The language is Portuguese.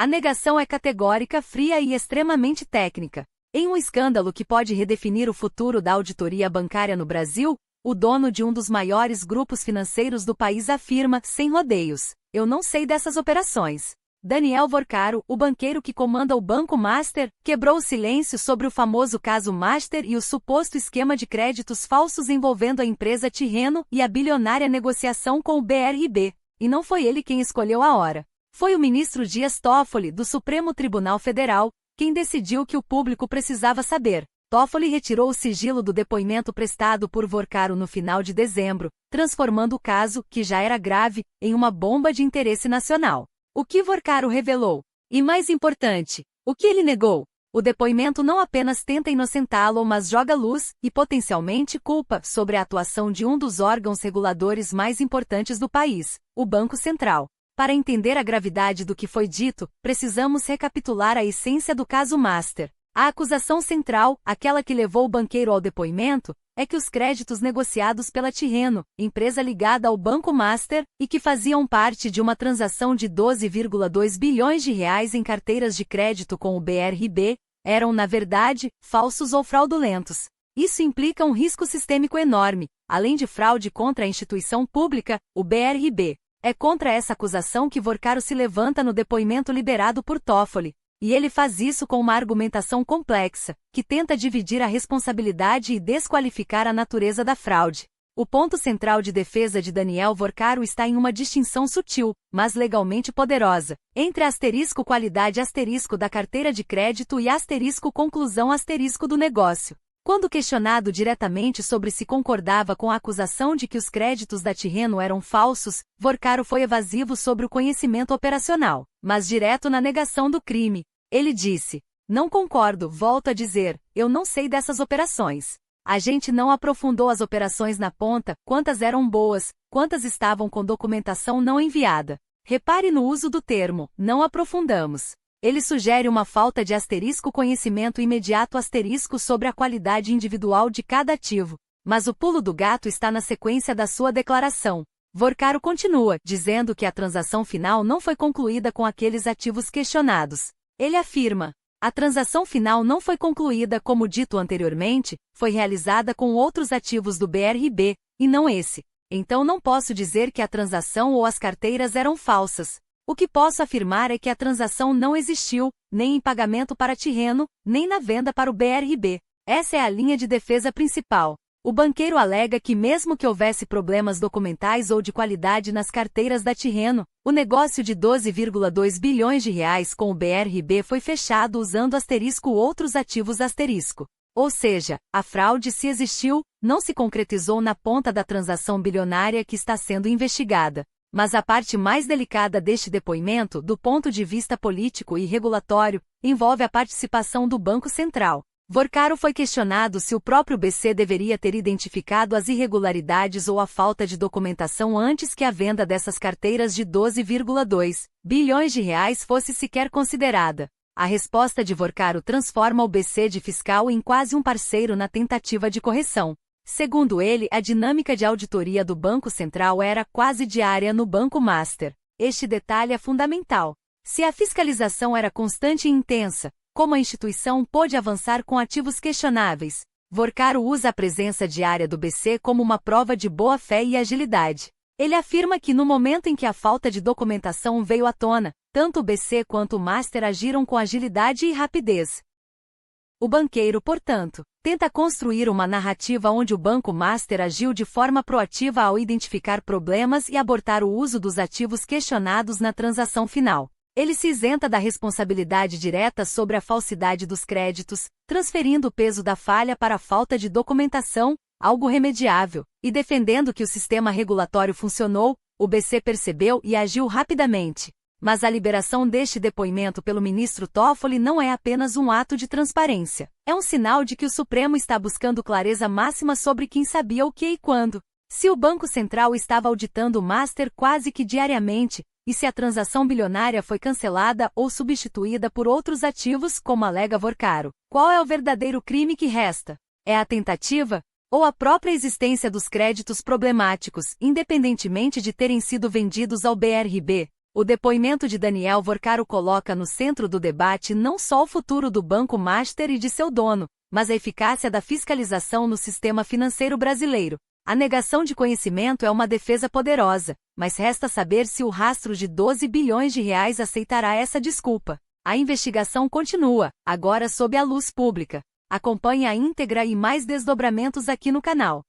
A negação é categórica, fria e extremamente técnica. Em um escândalo que pode redefinir o futuro da auditoria bancária no Brasil, o dono de um dos maiores grupos financeiros do país afirma, sem rodeios: "Eu não sei dessas operações." Daniel Vorcaro, o banqueiro que comanda o Banco Master, quebrou o silêncio sobre o famoso caso Master e o suposto esquema de créditos falsos envolvendo a empresa Tirreno e a bilionária negociação com o BRB. E não foi ele quem escolheu a hora. Foi o ministro Dias Toffoli, do Supremo Tribunal Federal, quem decidiu que o público precisava saber. Toffoli retirou o sigilo do depoimento prestado por Vorcaro no final de dezembro, transformando o caso, que já era grave, em uma bomba de interesse nacional. O que Vorcaro revelou? E mais importante, o que ele negou? O depoimento não apenas tenta inocentá-lo, mas joga luz, e potencialmente culpa, sobre a atuação de um dos órgãos reguladores mais importantes do país, o Banco Central. Para entender a gravidade do que foi dito, precisamos recapitular a essência do caso Master. A acusação central, aquela que levou o banqueiro ao depoimento, é que os créditos negociados pela Tirreno, empresa ligada ao Banco Master, e que faziam parte de uma transação de 12,2 bilhões de reais em carteiras de crédito com o BRB, eram, na verdade, falsos ou fraudulentos. Isso implica um risco sistêmico enorme, além de fraude contra a instituição pública, o BRB. É contra essa acusação que Vorcaro se levanta no depoimento liberado por Toffoli. E ele faz isso com uma argumentação complexa, que tenta dividir a responsabilidade e desqualificar a natureza da fraude. O ponto central de defesa de Daniel Vorcaro está em uma distinção sutil, mas legalmente poderosa, entre asterisco qualidade asterisco da carteira de crédito e asterisco conclusão asterisco do negócio. Quando questionado diretamente sobre se concordava com a acusação de que os créditos da Tirreno eram falsos, Vorcaro foi evasivo sobre o conhecimento operacional, mas direto na negação do crime. Ele disse: "Não concordo, volto a dizer, eu não sei dessas operações. A gente não aprofundou as operações na ponta, quantas eram boas, quantas estavam com documentação não enviada." Repare no uso do termo, não aprofundamos. Ele sugere uma falta de asterisco conhecimento imediato asterisco sobre a qualidade individual de cada ativo. Mas o pulo do gato está na sequência da sua declaração. Vorcaro continua, dizendo que a transação final não foi concluída com aqueles ativos questionados. Ele afirma: "A transação final não foi concluída como dito anteriormente, foi realizada com outros ativos do BRB, e não esse. Então não posso dizer que a transação ou as carteiras eram falsas. O que posso afirmar é que a transação não existiu, nem em pagamento para Tirreno, nem na venda para o BRB. Essa é a linha de defesa principal." O banqueiro alega que mesmo que houvesse problemas documentais ou de qualidade nas carteiras da Tirreno, o negócio de 12,2 bilhões de reais com o BRB foi fechado usando asterisco outros ativos asterisco. Ou seja, a fraude, se existiu, não se concretizou na ponta da transação bilionária que está sendo investigada. Mas a parte mais delicada deste depoimento, do ponto de vista político e regulatório, envolve a participação do Banco Central. Vorcaro foi questionado se o próprio BC deveria ter identificado as irregularidades ou a falta de documentação antes que a venda dessas carteiras de 12,2 bilhões de reais fosse sequer considerada. A resposta de Vorcaro transforma o BC de fiscal em quase um parceiro na tentativa de correção. Segundo ele, a dinâmica de auditoria do Banco Central era quase diária no Banco Master. Este detalhe é fundamental. Se a fiscalização era constante e intensa, como a instituição pôde avançar com ativos questionáveis? Vorcaro usa a presença diária do BC como uma prova de boa-fé e agilidade. Ele afirma que no momento em que a falta de documentação veio à tona, tanto o BC quanto o Master agiram com agilidade e rapidez. O banqueiro, portanto, tenta construir uma narrativa onde o Banco Master agiu de forma proativa ao identificar problemas e abortar o uso dos ativos questionados na transação final. Ele se isenta da responsabilidade direta sobre a falsidade dos créditos, transferindo o peso da falha para a falta de documentação, algo remediável, e defendendo que o sistema regulatório funcionou, o BC percebeu e agiu rapidamente. Mas a liberação deste depoimento pelo ministro Toffoli não é apenas um ato de transparência. É um sinal de que o Supremo está buscando clareza máxima sobre quem sabia o que e quando. Se o Banco Central estava auditando o Master quase que diariamente, e se a transação bilionária foi cancelada ou substituída por outros ativos, como alega Vorcaro, qual é o verdadeiro crime que resta? É a tentativa? Ou a própria existência dos créditos problemáticos, independentemente de terem sido vendidos ao BRB? O depoimento de Daniel Vorcaro coloca no centro do debate não só o futuro do Banco Master e de seu dono, mas a eficácia da fiscalização no sistema financeiro brasileiro. A negação de conhecimento é uma defesa poderosa, mas resta saber se o rastro de 12 bilhões de reais aceitará essa desculpa. A investigação continua, agora sob a luz pública. Acompanhe a íntegra e mais desdobramentos aqui no canal.